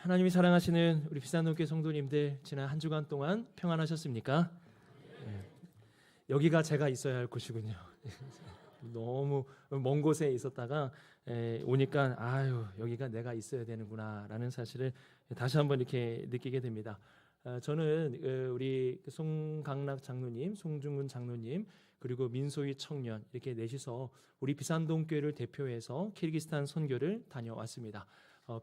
하나님이 사랑하시는 우리 비산동교회 성도님들, 지난 한 주간 동안 평안하셨습니까? 여기가 제가 있어야 할 곳이군요. 너무 먼 곳에 있었다가 오니까 아유, 여기가 내가 있어야 되는구나라는 사실을 다시 한번 이렇게 느끼게 됩니다. 저는 우리 송강락 장로님, 송중근 장로님, 그리고 민소희 청년 이렇게 넷이서 우리 비산동교회를 대표해서 키르기스탄 선교를 다녀왔습니다.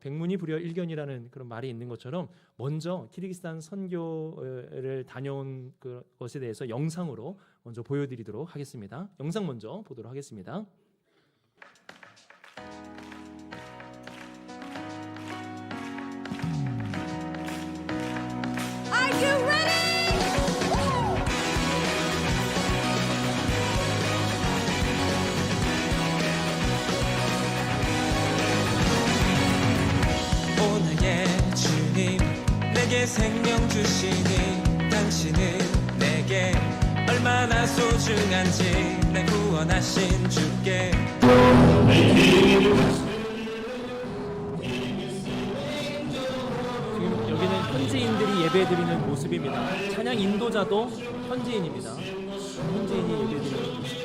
백문이 불여 일견이라는 그런 말이 있는 것처럼 먼저 키르기스탄 선교를 다녀온 것에 대해서 영상으로 먼저 보여드리도록 하겠습니다. 영상 먼저 보도록 하겠습니다. Are you ready? 오늘의 주님 내게 생명 주시니 당신은 내게 얼마나 소중한지 날 구원하신 주께 지금 여기는 현지인들이 예배드리는 모습입니다. 찬양 인도자도 현지인입니다. 현지인이 예배드리는 모습.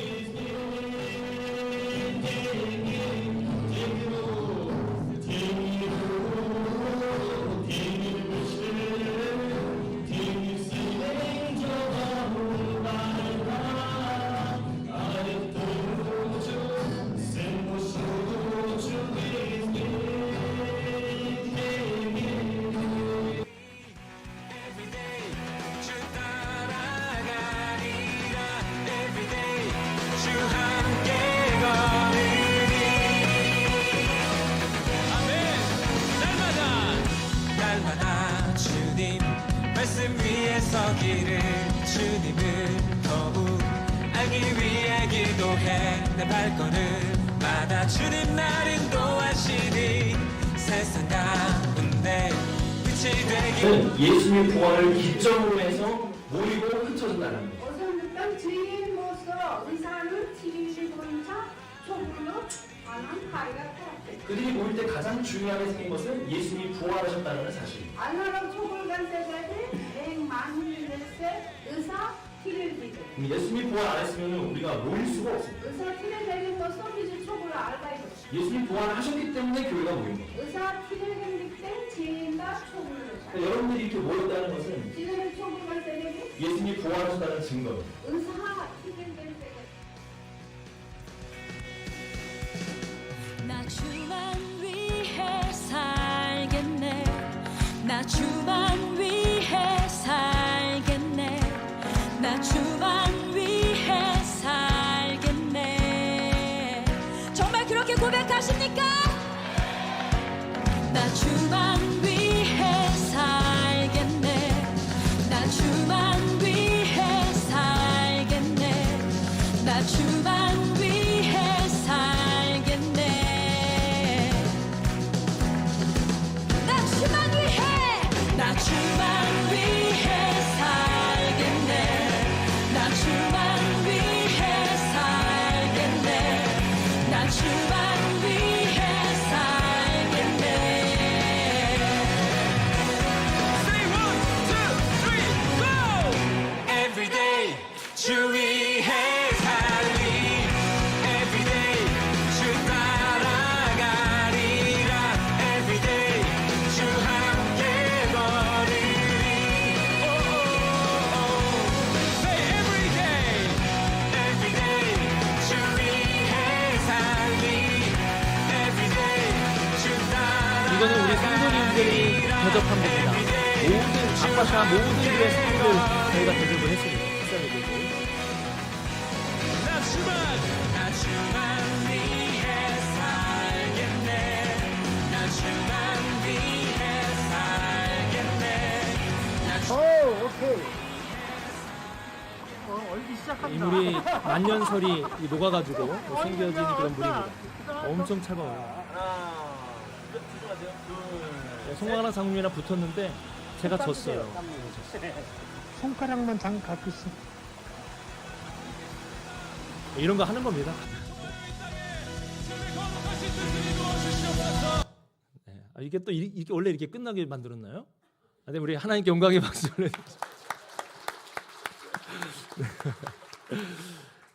주 따라가리라 everyday 주 함께 걸으리 아멘. 날마다 주님 말씀 위에 서기를 주님을 더욱 알기 위해 기도해 내 발걸음마다 주님 날 인도하시니 세상 가운데 빛이 되길 예수님의 부활을 기점으로 해서 모이고 흩어진다는 거예요. 어선득당 주인으로서 의사는 TV를 보면서 소문로 관한 파이가 되었대. 그들이 모일 때 가장 중요하게 생긴 것은 예수님이 부활하셨다는 사실입니다. 알나라 초벌간 세대들 백만일세 의사 TV를 예수님이 부활 안 했으면 우리가 모일 수가 없습니다. 의사 TV를 것은 비즈 초벌을 알바 이거. 예수님이 부활하셨기 때문에 교회가 모인 거예요. 의사 TV를 때 지인과 초벌을 그러니까 여러분들이 이렇게 모였다는 것은 지인을 초벌간 세대들이 예수님이 부활하셨다는 증거입니다. 의사 TV를 세대. 나 주만 위해 살겠네. 나 주만 위해 살겠네. 나 주만 위해 살겠네. 정말 그렇게 고백하십니까? 나 주만 위해 살겠네. 나 주만 위해 살겠네. 나 주만 위해 살겠네. 나 주만 위해. 나 주만 위해 살겠네. 나 주만 위해 살겠네. 나 주만 위해 살겠네. Say 1, 2, 3, go! Everyday 주 위해 살리 Everyday 주 따라가리라 Everyday 주 함께 걸으리 Say everyday Everyday 주 위해 살리 Everyday 주 이거는 우리 성도님들이 대접한 겁니다. 모든 아파샤 모든 교회 성도들 저희가 대접을 했습니다. 식사를 드리고. 나 주만 위해 살겠네. 나 주만 위해 살겠네. 나 이 물이 만년설이 녹아가지고 생겨진 그런 물입니다. 엄청 차가워요. 송강락 장군이랑 붙었는데 제가 졌어요. 손가락만 잠깐 갖고 있어. 이런 거 하는 겁니다. 이게 또 이게 원래 이렇게 끝나게 만들었나요? 네, 우리 하나님께 영광의 박수를.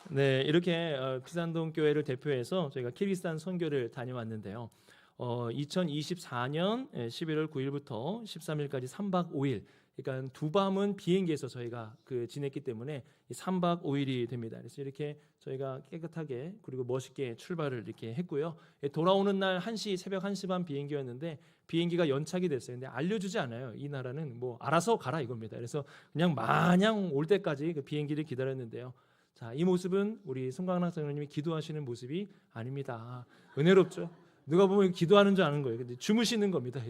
네, 이렇게 비산동 교회를 대표해서 저희가 키르기스탄 선교를 다녀왔는데요. 2024년 11월 9일부터 13일까지 3박 5일, 그러니까 두 밤은 비행기에서 저희가 지냈기 때문에 3박 5일이 됩니다. 그래서 이렇게 저희가 깨끗하게 그리고 멋있게 출발을 이렇게 했고요. 돌아오는 날 새벽 1시 반 비행기였는데 비행기가 연착이 됐어요. 근데 알려주지 않아요. 이 나라는 뭐 알아서 가라 이겁니다. 그래서 그냥 마냥 올 때까지 그 비행기를 기다렸는데요. 자, 이 모습은 우리 송강락 장로님이 기도하시는 모습이 아닙니다. 은혜롭죠? 누가 보면 기도하는 줄 아는 거예요. 근데 주무시는 겁니다.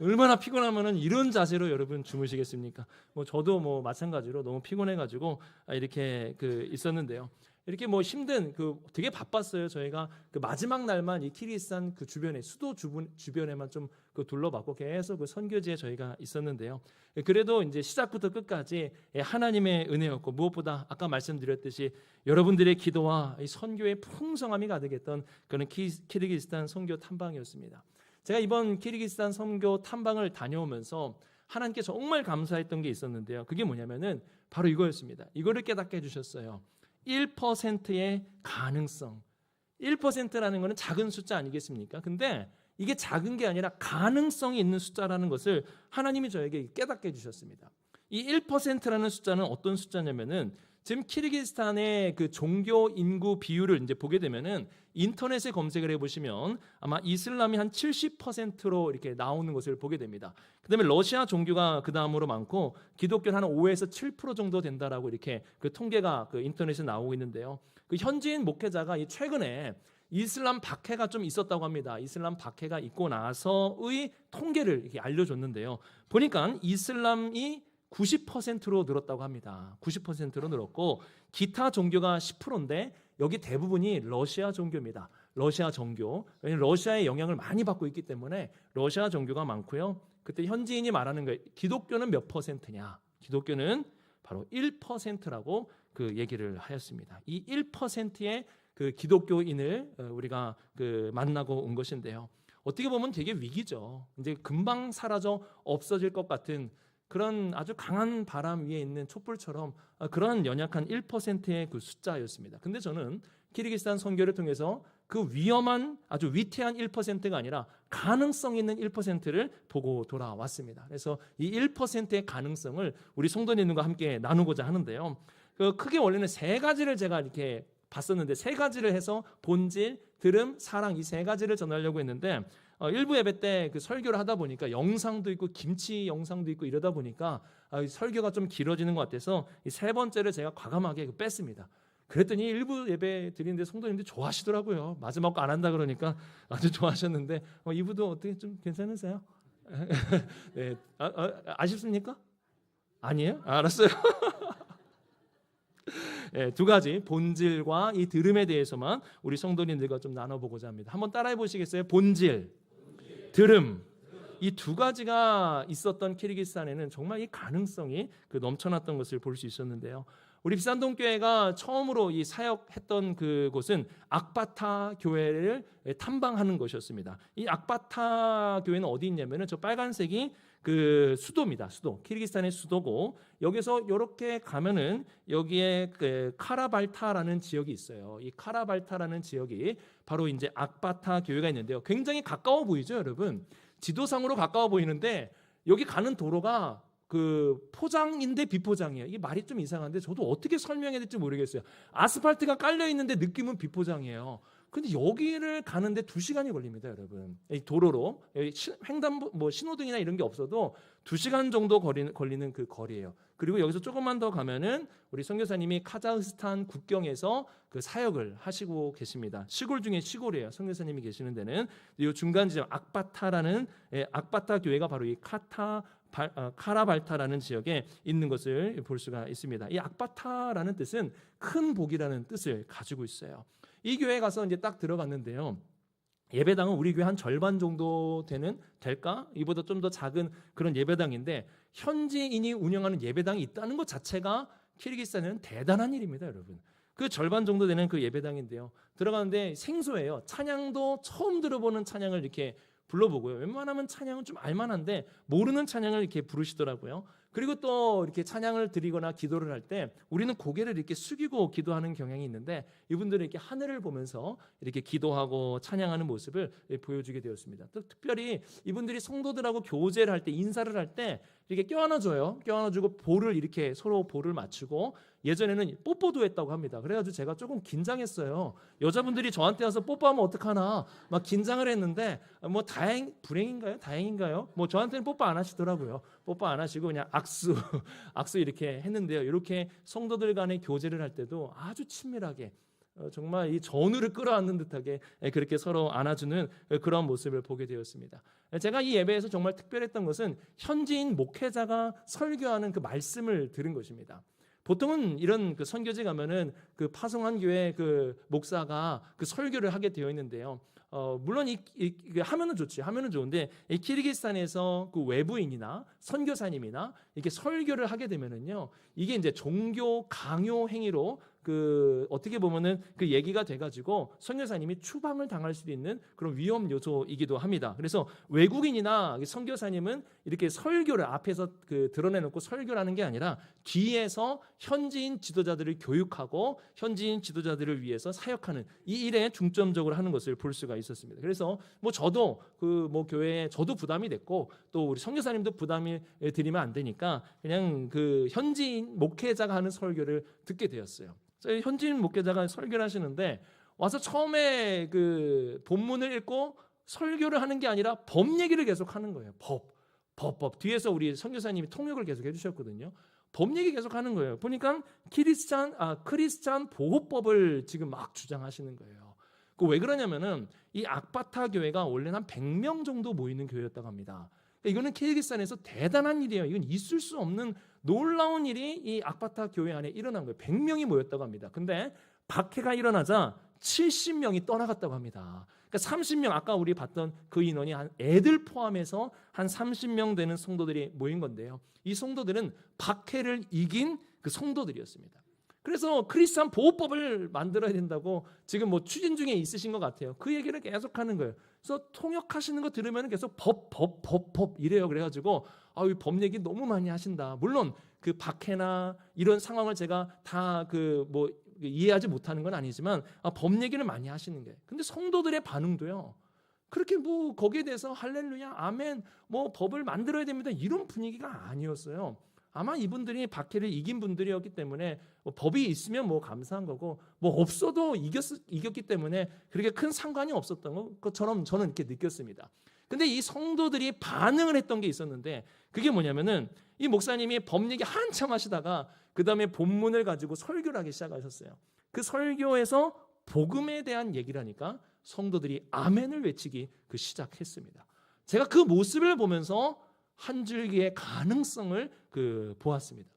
얼마나 피곤하면은 이런 자세로 여러분 주무시겠습니까? 뭐 저도 뭐 마찬가지로 너무 피곤해가지고 이렇게 있었는데요. 이렇게 뭐 힘든 되게 바빴어요. 저희가 마지막 날만 이 키르기스탄 주변에 수도 주변에만 좀 둘러봤고 계속 선교지에 저희가 있었는데요. 그래도 이제 시작부터 끝까지 하나님의 은혜였고 무엇보다 아까 말씀드렸듯이 여러분들의 기도와 이 선교의 풍성함이 가득했던 그런 키르기스탄 선교 탐방이었습니다. 제가 이번 키르기스탄 선교 탐방을 다녀오면서 하나님께 정말 감사했던 게 있었는데요. 그게 뭐냐면은 바로 이거였습니다. 이거를 깨닫게 해주셨어요. 1%의 가능성. 1%라는 것은 작은 숫자 아니겠습니까? 근데 이게 작은 게 아니라 가능성이 있는 숫자라는 것을 하나님이 저에게 깨닫게 해주셨습니다. 이 1%라는 숫자는 어떤 숫자냐면은 지금 키르기스탄의 종교 인구 비율을 이제 보게 되면은 인터넷에 검색을 해보시면 아마 이슬람이 한 70%로 이렇게 나오는 것을 보게 됩니다. 그다음에 러시아 종교가 그 다음으로 많고 기독교는 한 5에서 7% 정도 된다라고 이렇게 통계가 인터넷에 나오고 있는데요. 현지인 목회자가 최근에 이슬람 박해가 좀 있었다고 합니다. 이슬람 박해가 있고 나서의 통계를 이렇게 알려줬는데요. 보니까 이슬람이 90%로 늘었다고 합니다. 90%로 늘었고 기타 종교가 10%인데 여기 대부분이 러시아 종교입니다. 러시아 종교. 왜냐하면 러시아의 영향을 많이 받고 있기 때문에 러시아 종교가 많고요. 그때 현지인이 말하는 거예요. 기독교는 몇 퍼센트냐? 기독교는 바로 1%라고 얘기를 하였습니다. 이 1%의 기독교인을 우리가 만나고 온 것인데요. 어떻게 보면 되게 위기죠. 이제 금방 사라져 없어질 것 같은 그런 아주 강한 바람 위에 있는 촛불처럼 그런 연약한 1%의 숫자였습니다. 근데 저는 키르기스탄 선교를 통해서 위험한 아주 위태한 1%가 아니라 가능성 있는 1%를 보고 돌아왔습니다. 그래서 이 1%의 가능성을 우리 성도님들과 함께 나누고자 하는데요. 크게 원래는 세 가지를 제가 이렇게 봤었는데 세 가지를 해서 본질, 들음, 사랑 이 세 가지를 전하려고 했는데 일부 예배 때 설교를 하다 보니까 영상도 있고 김치 영상도 있고 이러다 보니까 설교가 좀 길어지는 것 같아서 이 세 번째를 제가 과감하게 뺐습니다. 그랬더니 일부 예배 드리는데 성도님들이 좋아하시더라고요. 마지막 거 안 한다 그러니까 아주 좋아하셨는데 이부도 어떻게 좀 괜찮으세요? 네, 아쉽습니까? 아니에요? 알았어요. 네, 두 가지 본질과 이 들음에 대해서만 우리 성도님들과 좀 나눠보고자 합니다. 한번 따라해 보시겠어요? 본질, 들음. 이 두 가지가 있었던 키르기스탄에는 정말 이 가능성이 넘쳐났던 것을 볼 수 있었는데요. 우리 비산동 교회가 처음으로 이 사역했던 그곳은 악바타 교회를 탐방하는 것이었습니다. 이 악바타 교회는 어디 있냐면은 저 빨간색이 수도입니다. 수도. 키르기스탄의 수도고 여기서 이렇게 가면은 여기에 카라발타라는 지역이 있어요. 이 카라발타라는 지역이 바로 이제 악바타 교회가 있는데요. 굉장히 가까워 보이죠, 여러분? 지도상으로 가까워 보이는데 여기 가는 도로가 포장인데 비포장이에요. 이게 말이 좀 이상한데 저도 어떻게 설명해야 될지 모르겠어요. 아스팔트가 깔려 있는데 느낌은 비포장이에요. 근데 여기를 가는데 2시간이 걸립니다, 여러분. 이 도로로 횡단보 신호등이나 이런 게 없어도 2시간 정도 걸리는 그 거리예요. 그리고 여기서 조금만 더 가면은 우리 선교사님이 카자흐스탄 국경에서 사역을 하시고 계십니다. 시골 중에 시골이에요. 선교사님이 계시는 데는 이 중간 지점 악바타라는 악바타 교회가 바로 이 카라발타라는 지역에 있는 것을 볼 수가 있습니다. 이 악바타라는 뜻은 큰 복이라는 뜻을 가지고 있어요. 이 교회에 가서 이제 딱 들어갔는데요. 예배당은 우리 교회 한 절반 정도 될까? 이보다 좀 더 작은 그런 예배당인데 현지인이 운영하는 예배당이 있다는 것 자체가 키르기스탄에는 대단한 일입니다, 여러분. 그 절반 정도 되는 그 예배당인데요. 들어가는데 생소해요. 찬양도 처음 들어보는 찬양을 이렇게 불러보고요. 웬만하면 찬양은 좀 알만한데 모르는 찬양을 이렇게 부르시더라고요. 그리고 또 이렇게 찬양을 드리거나 기도를 할 때 우리는 고개를 이렇게 숙이고 기도하는 경향이 있는데 이분들은 이렇게 하늘을 보면서 이렇게 기도하고 찬양하는 모습을 보여주게 되었습니다. 또 특별히 이분들이 성도들하고 교제를 할 때, 인사를 할 때 이렇게 껴안아줘요. 껴안아주고 볼을 이렇게 서로 볼을 맞추고 예전에는 뽀뽀도 했다고 합니다. 그래가지고 제가 조금 긴장했어요. 여자분들이 저한테 와서 뽀뽀하면 어떡하나 막 긴장을 했는데 뭐 불행인가요? 다행인가요? 뭐 저한테는 뽀뽀 안 하시더라고요. 뽀뽀 안 하시고 그냥 악수 이렇게 했는데요. 이렇게 성도들 간의 교제를 할 때도 아주 친밀하게 정말 이 전우를 끌어안는 듯하게 그렇게 서로 안아주는 그런 모습을 보게 되었습니다. 제가 이 예배에서 정말 특별했던 것은 현지인 목회자가 설교하는 그 말씀을 들은 것입니다. 보통은 이런 그 선교지 가면은 그 파송한 교회 그 목사가 그 설교를 하게 되어 있는데요. 물론 하면은 좋지, 하면은 좋은데 이 키르기스탄에서 그 외부인이나 선교사님이나 이렇게 설교를 하게 되면은요, 이게 이제 종교 강요 행위로 그 어떻게 보면은 그 얘기가 돼가지고 선교사님이 추방을 당할 수도 있는 그런 위험 요소이기도 합니다. 그래서 외국인이나 선교사님은 이렇게 설교를 앞에서 그 드러내놓고 설교를 하는 게 아니라 뒤에서 현지인 지도자들을 교육하고 현지인 지도자들을 위해서 사역하는 이 일에 중점적으로 하는 것을 볼 수가 있었습니다. 그래서 뭐 저도 그 뭐 교회에 저도 부담이 됐고 또 우리 선교사님도 부담이 드리면 안 되니까 그냥 그 현지인 목회자가 하는 설교를 듣게 되었어요. 현지인 목회자가 설교를 하시는데 와서 처음에 그 본문을 읽고 설교를 하는 게 아니라 법 얘기를 계속 하는 거예요. 법. 뒤에서 우리 선교사님이 통역을 계속 해주셨거든요. 법 얘기 계속 하는 거예요. 보니까 크리스찬 보호법을 지금 막 주장하시는 거예요. 왜 그러냐면은 이 악바타 교회가 원래는 한 100명 정도 모이는 교회였다고 합니다. 이거는 키르기스탄에서 대단한 일이에요. 이건 있을 수 없는 놀라운 일이 이 악바타 교회 안에 일어난 거예요. 100명이 모였다고 합니다. 근데 박해가 일어나자 70명이 떠나갔다고 합니다. 그러니까 30명, 아까 우리 봤던 그 인원이 한 애들 포함해서 한 30명 되는 성도들이 모인 건데요. 이 성도들은 박해를 이긴 그 성도들이었습니다. 그래서 크리스찬 보호법을 만들어야 된다고 지금 뭐 추진 중에 있으신 것 같아요. 그 얘기를 계속 하는 거예요. 그래서 통역하시는 거 들으면 계속 법 이래요. 그래가지고 이 법 얘기 너무 많이 하신다. 물론 그 박해나 이런 상황을 제가 다 그 뭐 이해하지 못하는 건 아니지만 법 얘기를 많이 하시는 게. 근데 성도들의 반응도요. 그렇게 뭐 거기에 대해서 할렐루야, 아멘, 뭐 법을 만들어야 됩니다. 이런 분위기가 아니었어요. 아마 이분들이 박해를 이긴 분들이었기 때문에 뭐 법이 있으면 뭐 감사한 거고 뭐 없어도 이겼기 때문에 그렇게 큰 상관이 없었던 것처럼 저는 이렇게 느꼈습니다. 근데 이 성도들이 반응을 했던 게 있었는데 그게 뭐냐면은 이 목사님이 법 얘기 한참 하시다가 그 다음에 본문을 가지고 설교를 하기 시작하셨어요. 그 설교에서 복음에 대한 얘기를 하니까 성도들이 아멘을 외치기 시작했습니다. 제가 그 모습을 보면서 한 줄기의 가능성을 보았습니다.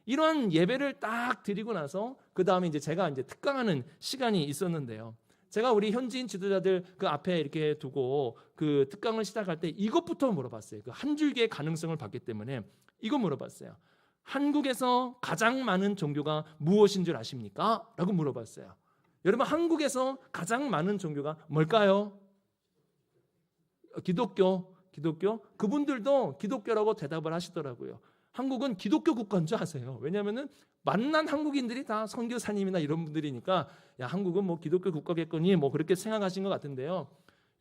이러한 예배를 딱 드리고 나서 그 다음에 이제 제가 이제 특강하는 시간이 있었는데요. 제가 우리 현지인 지도자들 그 앞에 이렇게 두고 그 특강을 시작할 때 이것부터 물어봤어요. 그 한 줄기의 가능성을 봤기 때문에 이거 물어봤어요. 한국에서 가장 많은 종교가 무엇인 줄 아십니까? 라고 물어봤어요. 여러분, 한국에서 가장 많은 종교가 뭘까요? 기독교. 그분들도 기독교라고 대답을 하시더라고요. 한국은 기독교 국가인 줄 아세요? 왜냐하면은 만난 한국인들이 다 선교사님이나 이런 분들이니까 야, 한국은 뭐 기독교 국가겠거니 뭐 그렇게 생각하신 것 같은데요.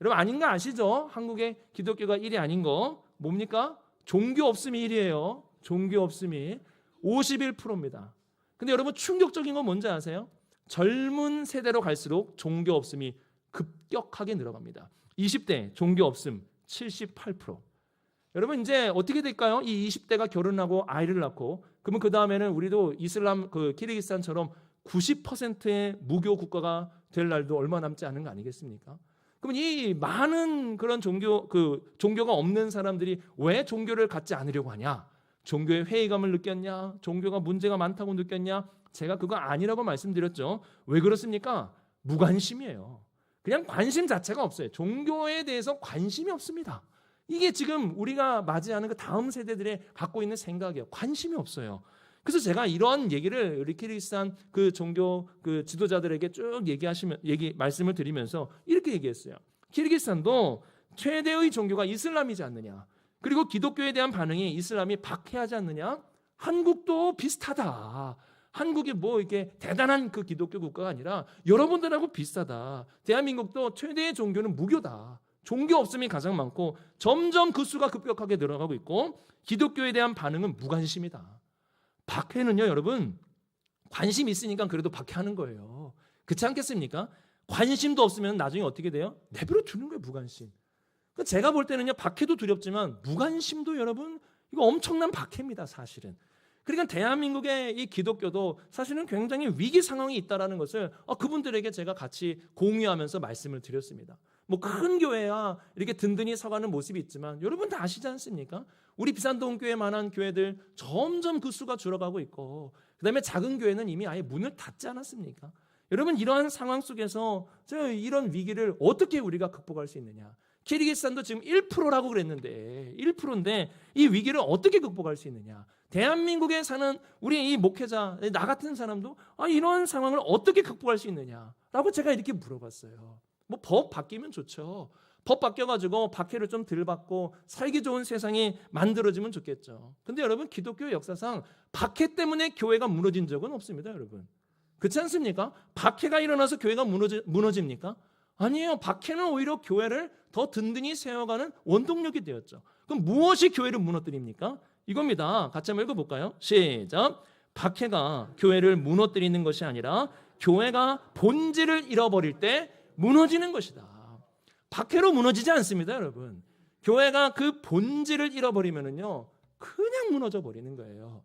여러분, 아닌 거 아시죠? 한국의 기독교가 1위 아닌 거 뭡니까? 종교 없음이 1위예요. 종교 없음이 51%입니다. 근데 여러분, 충격적인 건 뭔지 아세요? 젊은 세대로 갈수록 종교 없음이 급격하게 늘어갑니다. 20대 종교 없음 78%. 여러분, 이제 어떻게 될까요? 이 20대가 결혼하고 아이를 낳고 그러면 그 다음에는 우리도 이슬람 키르기스탄처럼 90%의 무교 국가가 될 날도 얼마 남지 않은 거 아니겠습니까? 그러면 이 많은 그런 종교가 없는 사람들이 왜 종교를 갖지 않으려고 하냐? 종교에 회의감을 느꼈냐? 종교가 문제가 많다고 느꼈냐? 제가 그거 아니라고 말씀드렸죠. 왜 그렇습니까? 무관심이에요. 그냥 관심 자체가 없어요. 종교에 대해서 관심이 없습니다. 이게 지금 우리가 맞이하는 그 다음 세대들의 갖고 있는 생각이에요. 관심이 없어요. 그래서 제가 이런 얘기를 우리 키르기스탄 그 종교 그 지도자들에게 쭉 말씀을 드리면서 이렇게 얘기했어요. 키르기스탄도 최대의 종교가 이슬람이지 않느냐? 그리고 기독교에 대한 반응이 이슬람이 박해하지 않느냐? 한국도 비슷하다. 한국이 뭐 이렇게 대단한 그 기독교 국가가 아니라 여러분들하고 비슷하다. 대한민국도 최대의 종교는 무교다. 종교 없음이 가장 많고 점점 그 수가 급격하게 늘어가고 있고 기독교에 대한 반응은 무관심이다. 박해는요, 여러분, 관심 있으니까 그래도 박해하는 거예요. 그렇지 않겠습니까? 관심도 없으면 나중에 어떻게 돼요? 내버려 두는 거예요, 무관심. 제가 볼 때는요, 박해도 두렵지만 무관심도 여러분 이거 엄청난 박해입니다, 사실은. 그러니까 대한민국의 이 기독교도 사실은 굉장히 위기 상황이 있다라는 것을 그분들에게 제가 같이 공유하면서 말씀을 드렸습니다. 뭐 큰 교회야 이렇게 든든히 서가는 모습이 있지만 여러분 다 아시지 않습니까? 우리 비산동교회만한 교회들 점점 그 수가 줄어가고 있고 그다음에 작은 교회는 이미 아예 문을 닫지 않았습니까? 여러분 이러한 상황 속에서 이런 위기를 어떻게 우리가 극복할 수 있느냐? 키르기스탄도 지금 1%라고 그랬는데 1%인데 이 위기를 어떻게 극복할 수 있느냐? 대한민국에 사는 우리 이 목회자 나 같은 사람도 이런 상황을 어떻게 극복할 수 있느냐라고 제가 이렇게 물어봤어요. 뭐 법 바뀌면 좋죠. 법 바뀌어가지고 박해를 좀 덜 받고 살기 좋은 세상이 만들어지면 좋겠죠. 근데 여러분 기독교 역사상 박해 때문에 교회가 무너진 적은 없습니다, 여러분. 그렇지 않습니까? 박해가 일어나서 교회가 무너집니까? 아니에요. 박해는 오히려 교회를 더 든든히 세워가는 원동력이 되었죠. 그럼 무엇이 교회를 무너뜨립니까? 이겁니다. 같이 한번 읽어볼까요? 시작. 박해가 교회를 무너뜨리는 것이 아니라 교회가 본질을 잃어버릴 때 무너지는 것이다. 박해로 무너지지 않습니다, 여러분. 교회가 그 본질을 잃어버리면은요, 그냥 무너져 버리는 거예요.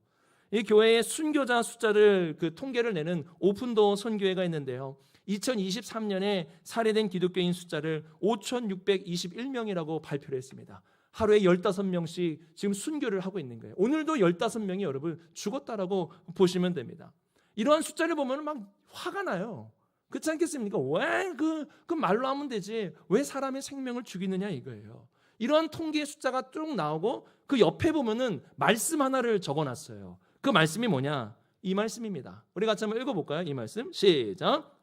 이 교회의 순교자 숫자를 통계를 내는 오픈도어 선교회가 있는데요. 2023년에 살해된 기독교인 숫자를 5,621명이라고 발표를 했습니다. 하루에 15명씩 지금 순교를 하고 있는 거예요. 오늘도 15명이 여러분 죽었다라고 보시면 됩니다. 이러한 숫자를 보면 막 화가 나요. 그렇지 않겠습니까? 왜 그 말로 하면 되지 왜 사람의 생명을 죽이느냐 이거예요. 이러한 통계의 숫자가 쭉 나오고 그 옆에 보면은 말씀 하나를 적어놨어요. 그 말씀이 뭐냐? 이 말씀입니다. 우리 같이 한번 읽어볼까요? 이 말씀 시작.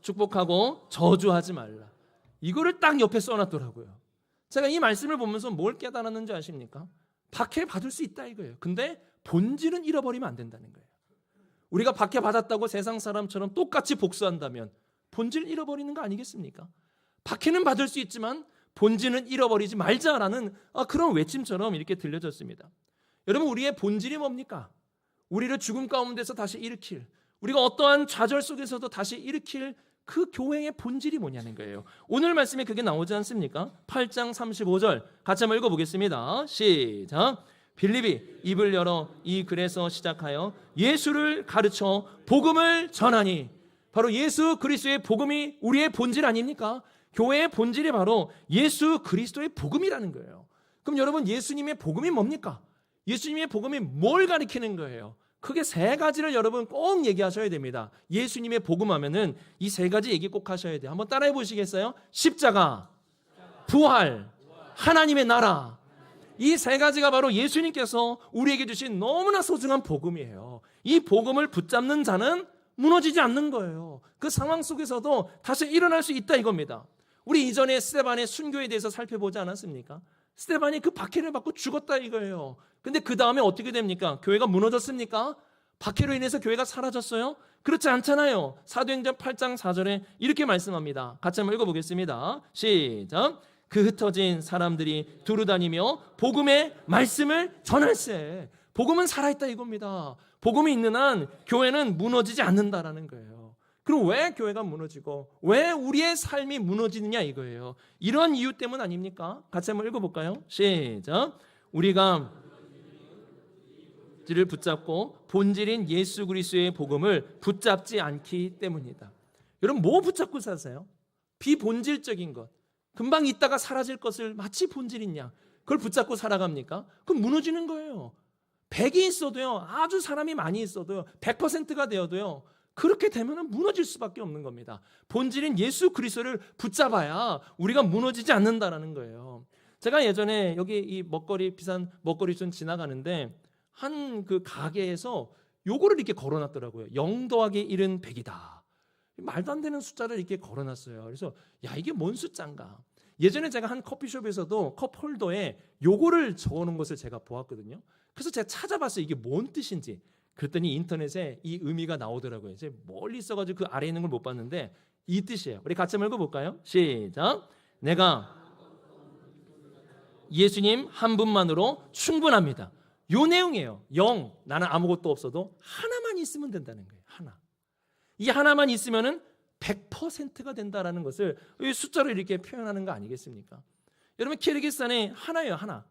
축복하고 저주하지 말라. 이거를 딱 옆에 써놨더라고요. 제가 이 말씀을 보면서 뭘 깨달았는지 아십니까? 박해 받을 수 있다 이거예요. 근데 본질은 잃어버리면 안 된다는 거예요. 우리가 박해 받았다고 세상 사람처럼 똑같이 복수한다면 본질을 잃어버리는 거 아니겠습니까? 박해는 받을 수 있지만 본질은 잃어버리지 말자라는 그런 외침처럼 이렇게 들려졌습니다. 여러분 우리의 본질이 뭡니까? 우리를 죽음 가운데서 다시 일으킬, 우리가 어떠한 좌절 속에서도 다시 일으킬 그 교회의 본질이 뭐냐는 거예요. 오늘 말씀에 그게 나오지 않습니까? 8장 35절 같이 한번 읽어보겠습니다. 시작. 빌립이 입을 열어 이 글에서 시작하여 예수를 가르쳐 복음을 전하니. 바로 예수 그리스도의 복음이 우리의 본질 아닙니까? 교회의 본질이 바로 예수 그리스도의 복음이라는 거예요. 그럼 여러분 예수님의 복음이 뭡니까? 예수님의 복음이 뭘 가리키는 거예요? 크게 세 가지를 여러분 꼭 얘기하셔야 됩니다. 예수님의 복음 하면은 이 세 가지 얘기 꼭 하셔야 돼요. 한번 따라해 보시겠어요? 십자가, 부활, 하나님의 나라. 이 세 가지가 바로 예수님께서 우리에게 주신 너무나 소중한 복음이에요. 이 복음을 붙잡는 자는 무너지지 않는 거예요. 그 상황 속에서도 다시 일어날 수 있다 이겁니다. 우리 이전에 스데반의 순교에 대해서 살펴보지 않았습니까? 스데반이 그 박해를 받고 죽었다 이거예요. 근데 그 다음에 어떻게 됩니까? 교회가 무너졌습니까? 박해로 인해서 교회가 사라졌어요? 그렇지 않잖아요. 사도행전 8장 4절에 이렇게 말씀합니다. 같이 한번 읽어보겠습니다. 시작. 그 흩어진 사람들이 두루다니며 복음의 말씀을 전할세. 복음은 살아있다 이겁니다. 복음이 있는 한 교회는 무너지지 않는다라는 거예요. 그럼 왜 교회가 무너지고 왜 우리의 삶이 무너지느냐 이거예요. 이런 이유 때문 아닙니까? 같이 한번 읽어볼까요? 시작. 우리가 를 붙잡고 본질인 예수 그리스도의 복음을 붙잡지 않기 때문이다. 여러분 뭐 붙잡고 사세요? 비본질적인 것, 금방 있다가 사라질 것을 마치 본질이냐 그걸 붙잡고 살아갑니까? 그럼 무너지는 거예요. 100이 있어도요, 아주 사람이 많이 있어도요, 100%가 되어도요, 그렇게 되면 무너질 수밖에 없는 겁니다. 본질인 예수 그리스도를 붙잡아야 우리가 무너지지 않는다라는 거예요. 제가 예전에 여기 이 비산 먹거리 좀 지나가는데 한 그 가게에서 요거를 이렇게 걸어놨더라고요. 0 더하기 1은 100이다. 말도 안 되는 숫자를 이렇게 걸어놨어요. 그래서 야, 이게 뭔 숫자인가? 예전에 제가 한 커피숍에서도 컵 홀더에 요거를 적어놓은 것을 제가 보았거든요. 그래서 제가 찾아봤어요. 이게 뭔 뜻인지. 그랬더니 인터넷에 이 의미가 나오더라고요. 이제 멀리 있어가지고 그 아래에 있는 걸 못 봤는데 이 뜻이에요. 우리 같이 한번 읽어볼까요? 시작. 내가 예수님 한 분만으로 충분합니다. 요 내용이에요. 나는 아무것도 없어도 하나만 있으면 된다는 거예요. 하나. 이 하나만 있으면은 100%가 된다라는 것을 이 숫자로 이렇게 표현하는 거 아니겠습니까? 여러분, 키르기스탄에 하나예요. 하나.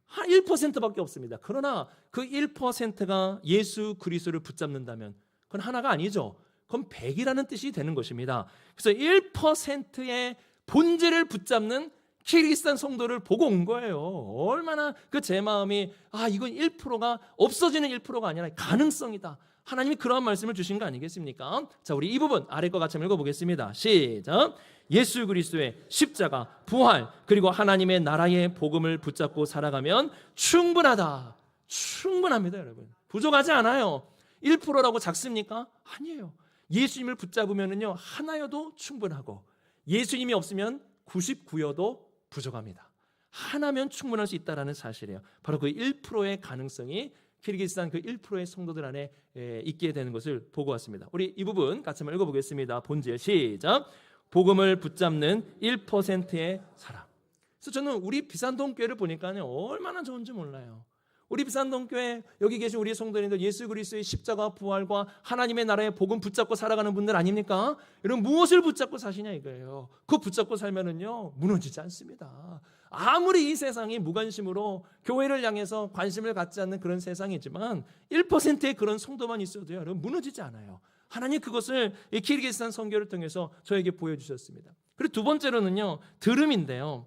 1%밖에 없습니다. 그러나 그 1%가 예수 그리스도를 붙잡는다면 그건 하나가 아니죠. 그건 100이라는 뜻이 되는 것입니다. 그래서 1%의 본질을 붙잡는 키르기스탄 성도를 보고 온 거예요. 얼마나 그 제 마음이 이건 1%가 없어지는 1%가 아니라 가능성이다. 하나님이 그러한 말씀을 주신 거 아니겠습니까? 자, 우리 이 부분 아래 거 같이 한번 읽어보겠습니다. 시작. 예수 그리스도의 십자가, 부활, 그리고 하나님의 나라의 복음을 붙잡고 살아가면 충분하다. 충분합니다, 여러분. 부족하지 않아요. 1%라고 작습니까? 아니에요. 예수님을 붙잡으면은요, 하나여도 충분하고 예수님이 없으면 99여도 부족합니다. 하나면 충분할 수 있다라는 사실이에요. 바로 그 1%의 가능성이 키르기스탄 그 1%의 성도들 안에 있게 되는 것을 보고 왔습니다. 우리 이 부분 같이 한번 읽어보겠습니다. 본질 시작. 복음을 붙잡는 1%의 사람. 그래서 저는 우리 비산동 교회를 보니까요, 얼마나 좋은지 몰라요. 우리 비산동 교회 여기 계신 우리 성도님들, 예수 그리스도의 십자가 부활과 하나님의 나라의 복음 붙잡고 살아가는 분들 아닙니까? 여러분, 무엇을 붙잡고 사시냐 이거예요. 그거 붙잡고 살면은요, 무너지지 않습니다. 아무리 이 세상이 무관심으로 교회를 향해서 관심을 갖지 않는 그런 세상이지만 1%의 그런 성도만 있어도요, 여러분, 무너지지 않아요. 하나님 그것을 이 키르기스탄 선교를 통해서 저에게 보여주셨습니다. 그리고 두 번째로는요, 들음인데요.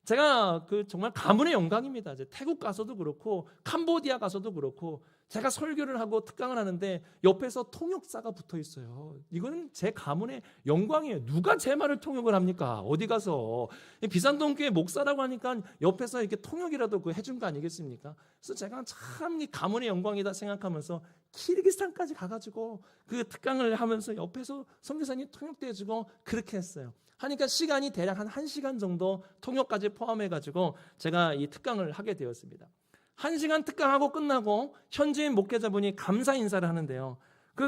제가 정말 가문의 영광입니다. 이제 태국 가서도 그렇고 캄보디아 가서도 그렇고 제가 설교를 하고 특강을 하는데 옆에서 통역사가 붙어 있어요. 이거는 제 가문의 영광이에요. 누가 제 말을 통역을 합니까? 어디 가서 비산동교회 목사라고 하니까 옆에서 이렇게 통역이라도 해준 거 아니겠습니까? 그래서 제가 참 이 가문의 영광이다 생각하면서 키르기스탄까지 가가지고 그 특강을 하면서 옆에서 선교사님 통역도 해주고 그렇게 했어요. 하니까 시간이 대략 한 1시간 정도 통역까지 포함해가지고 제가 이 특강을 하게 되었습니다. 1시간 특강하고 끝나고 현지인 목회자분이 감사 인사를 하는데요.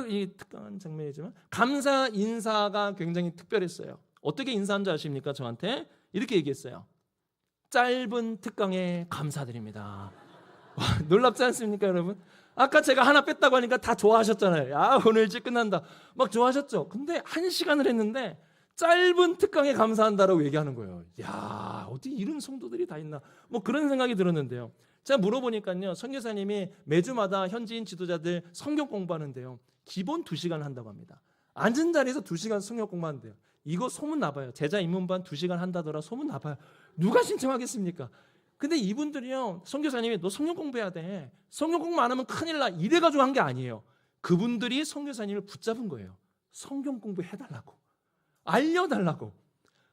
이 특강한 장면이지만 감사 인사가 굉장히 특별했어요. 어떻게 인사한 줄 아십니까? 저한테 이렇게 얘기했어요. 짧은 특강에 감사드립니다. 와, 놀랍지 않습니까, 여러분? 아까 제가 하나 뺐다고 하니까 다 좋아하셨잖아요. 야, 오늘 일찍 끝난다. 막 좋아하셨죠? 근데 1시간을 했는데 짧은 특강에 감사한다라고 얘기하는 거예요. 야, 어떻게 이런 성도들이 다 있나? 뭐 그런 생각이 들었는데요. 제가 물어보니까요, 선교사님이 매주마다 현지인 지도자들 성경 공부하는데요, 기본 2시간 한다고 합니다. 앉은 자리에서 2시간 성경 공부하는데요. 이거 소문 나봐요. 제자 입문반 2시간 한다더라. 소문 나봐요. 누가 신청하겠습니까? 근데 이분들이요, 선교사님이 너 성경 공부해야 돼. 성경 공부 안 하면 큰일 나. 이래가지고 한 게 아니에요. 그분들이 선교사님을 붙잡은 거예요. 성경 공부해달라고. 알려달라고.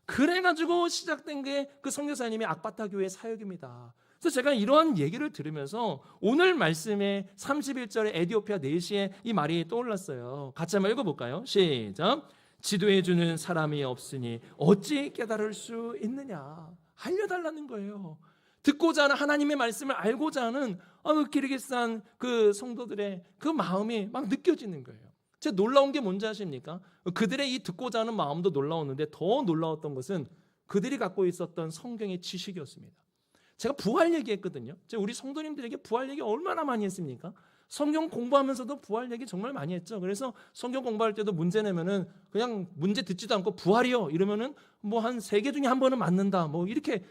그래가지고 시작된 게 그 선교사님의 악바타 교회 사역입니다. 그래서 제가 이러한 얘기를 들으면서 오늘 말씀의 31절에 에디오피아 4시에 이 말이 떠올랐어요. 같이 한번 읽어볼까요? 시작. 지도해주는 사람이 없으니 어찌 깨달을 수 있느냐. 알려달라는 거예요. 듣고자 하는 하나님의 말씀을 알고자 하는 키르기스탄 그 성도들의 그 마음이 막 느껴지는 거예요. 제가 놀라운 게 뭔지 아십니까? 그들의 이 듣고자 하는 마음도 놀라웠는데 더 놀라웠던 것은 그들이 갖고 있었던 성경의 지식이었습니다. 제가 부활 얘기했거든요. 제가 우리 성도님들에게 부활 얘기 얼마나 많이 했습니까? 성경 공부하면서도 부활 얘기 정말 많이 했죠. 그래서 성경 공부할 때도 문제 내면은 그냥 문제 듣지도 않고 부활이요 이러면은 뭐 한 3개 중에 한 번은 맞는다 뭐 이렇게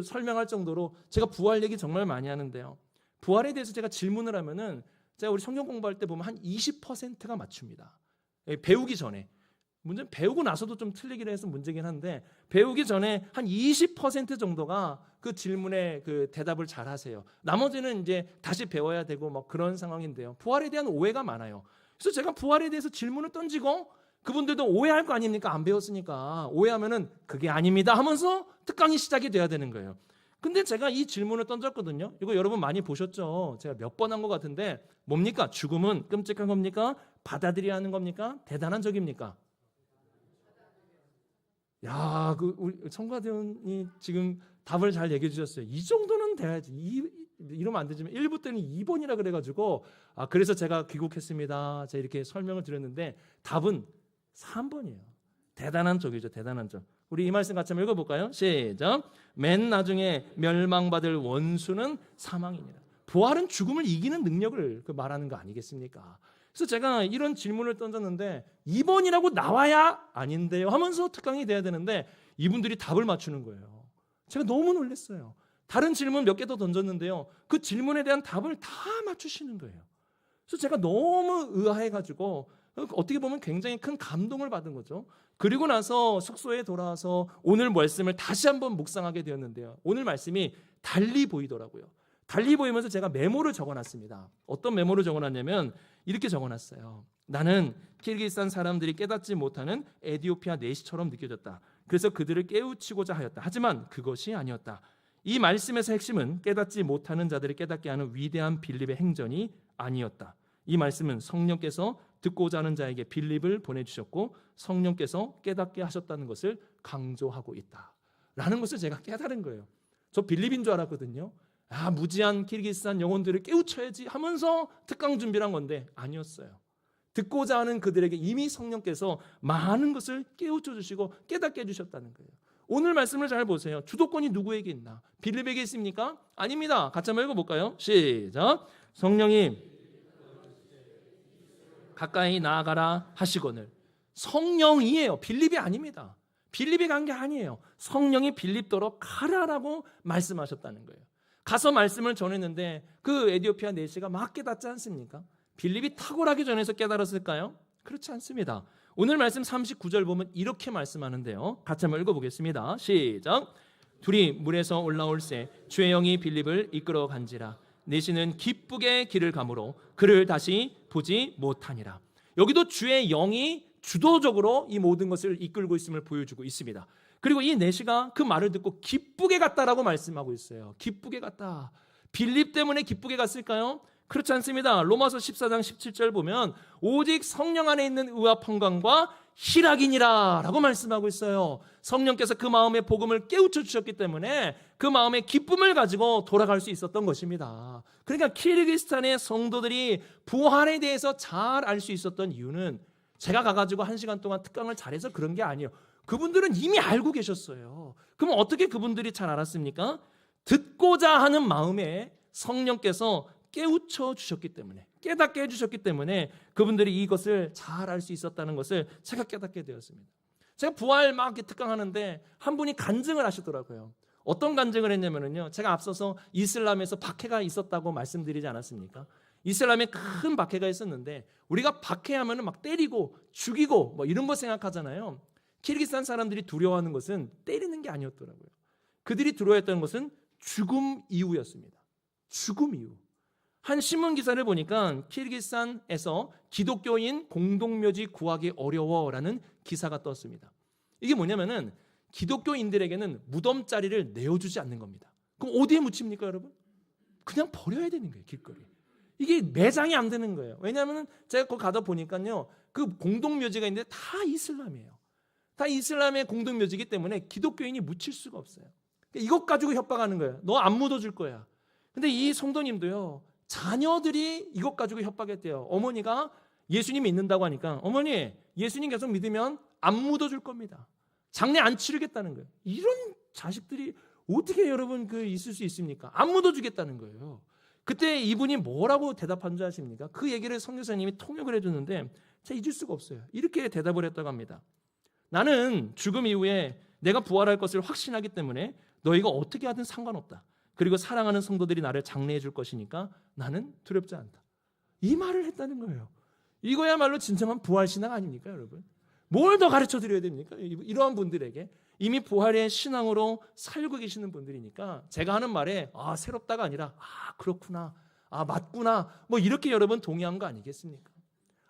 설명할 정도로 제가 부활 얘기 정말 많이 하는데요. 부활에 대해서 제가 질문을 하면은 제가 우리 성경 공부할 때 보면 한 20%가 맞춥니다. 배우기 전에. 문제는 배우고 나서도 좀 틀리기로 해서 문제긴 한데 배우기 전에 한 20% 정도가 그 질문에 그 대답을 잘 하세요. 나머지는 이제 다시 배워야 되고 뭐 그런 상황인데요. 부활에 대한 오해가 많아요. 그래서 제가 부활에 대해서 질문을 던지고 그분들도 오해할 거 아닙니까? 안 배웠으니까. 오해하면은 그게 아닙니다 하면서 특강이 시작이 돼야 되는 거예요. 근데 제가 이 질문을 던졌거든요. 이거 여러분 많이 보셨죠? 제가 몇 번 한 것 같은데 뭡니까? 죽음은 끔찍한 겁니까? 받아들여야 하는 겁니까? 대단한 적입니까? 야, 우리 청가대원이 지금 답을 잘 얘기해 주셨어요. 이 정도는 돼야지. 이러면 안 되지만 1부 때는 2번이라 그래가지고 그래서 제가 귀국했습니다. 제가 이렇게 설명을 드렸는데 답은 3번이에요. 대단한 쪽이죠. 대단한 쪽. 우리 이 말씀 같이 한번 읽어볼까요? 시작. 맨 나중에 멸망받을 원수는 사망이니라. 부활은 죽음을 이기는 능력을 말하는 거 아니겠습니까? 그래서 제가 이런 질문을 던졌는데 2번이라고 나와야 아닌데요 하면서 특강이 돼야 되는데 이분들이 답을 맞추는 거예요. 제가 너무 놀랐어요. 다른 질문 몇 개 더 던졌는데요. 그 질문에 대한 답을 다 맞추시는 거예요. 그래서 제가 너무 의아해가지고 어떻게 보면 굉장히 큰 감동을 받은 거죠. 그리고 나서 숙소에 돌아와서 오늘 말씀을 다시 한번 묵상하게 되었는데요. 오늘 말씀이 달리 보이더라고요. 달리 보이면서 제가 메모를 적어놨습니다. 어떤 메모를 적어놨냐면 이렇게 적어놨어요. 나는 키르기스탄 사람들이 깨닫지 못하는 에티오피아 내시처럼 느껴졌다. 그래서 그들을 깨우치고자 하였다. 하지만 그것이 아니었다. 이 말씀에서 핵심은 깨닫지 못하는 자들을 깨닫게 하는 위대한 빌립의 행전이 아니었다. 이 말씀은 성령께서 듣고자 하는 자에게 빌립을 보내주셨고 성령께서 깨닫게 하셨다는 것을 강조하고 있다 라는 것을 제가 깨달은 거예요. 저 빌립인 줄 알았거든요. 무지한 키르기스탄 영혼들을 깨우쳐야지 하면서 특강 준비를 한 건데 아니었어요. 듣고자 하는 그들에게 이미 성령께서 많은 것을 깨우쳐 주시고 깨닫게 해주셨다는 거예요. 오늘 말씀을 잘 보세요. 주도권이 누구에게 있나? 빌립에게 있습니까? 아닙니다. 같이 한번 읽어볼까요? 시작. 성령이 가까이 나아가라 하시거늘. 성령이에요. 빌립이 아닙니다. 빌립이 간 게 아니에요. 성령이 빌립더러 가라라고 말씀하셨다는 거예요. 가서 말씀을 전했는데 그 에티오피아 내시가 막 깨닫지 않습니까? 빌립이 탁월하게 전해서 깨달았을까요? 그렇지 않습니다. 오늘 말씀 39절 보면 이렇게 말씀하는데요. 같이 한번 읽어보겠습니다. 시작. 둘이 물에서 올라올새 주의 영이 빌립을 이끌어 간지라. 내시는 기쁘게 길을 가므로 그를 다시 보지 못하니라. 여기도 주의 영이 주도적으로 이 모든 것을 이끌고 있음을 보여주고 있습니다. 그리고 이 내시가 그 말을 듣고 기쁘게 갔다라고 말씀하고 있어요. 기쁘게 갔다. 빌립 때문에 기쁘게 갔을까요? 그렇지 않습니다. 로마서 14장 17절 보면 오직 성령 안에 있는 의와 평강과 희락이니라 라고 말씀하고 있어요. 성령께서 그 마음의 복음을 깨우쳐 주셨기 때문에 그 마음의 기쁨을 가지고 돌아갈 수 있었던 것입니다. 그러니까 키르기스탄의 성도들이 부활에 대해서 잘 알 수 있었던 이유는 제가 가가지고 1시간 동안 특강을 잘해서 그런 게 아니에요. 그분들은 이미 알고 계셨어요. 그럼 어떻게 그분들이 잘 알았습니까? 듣고자 하는 마음에 성령께서 깨우쳐 주셨기 때문에, 깨닫게 해주셨기 때문에 그분들이 이것을 잘 알 수 있었다는 것을 제가 깨닫게 되었습니다. 제가 부활 막 특강하는데 한 분이 간증을 하시더라고요. 어떤 간증을 했냐면요, 제가 앞서서 이슬람에서 박해가 있었다고 말씀드리지 않았습니까? 이슬람에 큰 박해가 있었는데 우리가 박해하면 막 때리고 죽이고 뭐 이런 거 생각하잖아요. 키르기스탄 사람들이 두려워하는 것은 때리는 게 아니었더라고요. 그들이 두려워했던 것은 죽음 이후였습니다. 죽음 이후. 한 신문 기사를 보니까 키르기스탄에서 기독교인 공동묘지 구하기 어려워라는 기사가 떴습니다. 이게 뭐냐면은 기독교인들에게는 무덤 자리를 내어주지 않는 겁니다. 그럼 어디에 묻힙니까, 여러분? 그냥 버려야 되는 거예요, 길거리. 이게 매장이 안 되는 거예요. 왜냐하면 제가 거기 가다 보니까요, 그 공동묘지가 있는데 다 이슬람이에요. 다 이슬람의 공동묘지이기 때문에 기독교인이 묻힐 수가 없어요. 이것 가지고 협박하는 거예요. 너 안 묻어줄 거야. 근데 이 성도님도요, 자녀들이 이것 가지고 협박했대요. 어머니가 예수님 믿는다고 하니까 어머니 예수님 계속 믿으면 안 묻어줄 겁니다. 장례 안 치르겠다는 거예요. 이런 자식들이 어떻게 여러분 있을 수 있습니까? 안 묻어주겠다는 거예요. 그때 이분이 뭐라고 대답한 줄 아십니까? 그 얘기를 선교사님이 통역을 해줬는데 제가 잊을 수가 없어요. 이렇게 대답을 했다고 합니다. 나는 죽음 이후에 내가 부활할 것을 확신하기 때문에 너희가 어떻게 하든 상관없다. 그리고 사랑하는 성도들이 나를 장례해 줄 것이니까 나는 두렵지 않다. 이 말을 했다는 거예요. 이거야말로 진정한 부활신앙 아닙니까, 여러분? 뭘 더 가르쳐 드려야 됩니까? 이러한 분들에게 이미 부활의 신앙으로 살고 계시는 분들이니까 제가 하는 말에 새롭다가 아니라 그렇구나, 맞구나, 뭐 이렇게 여러분 동의한 거 아니겠습니까?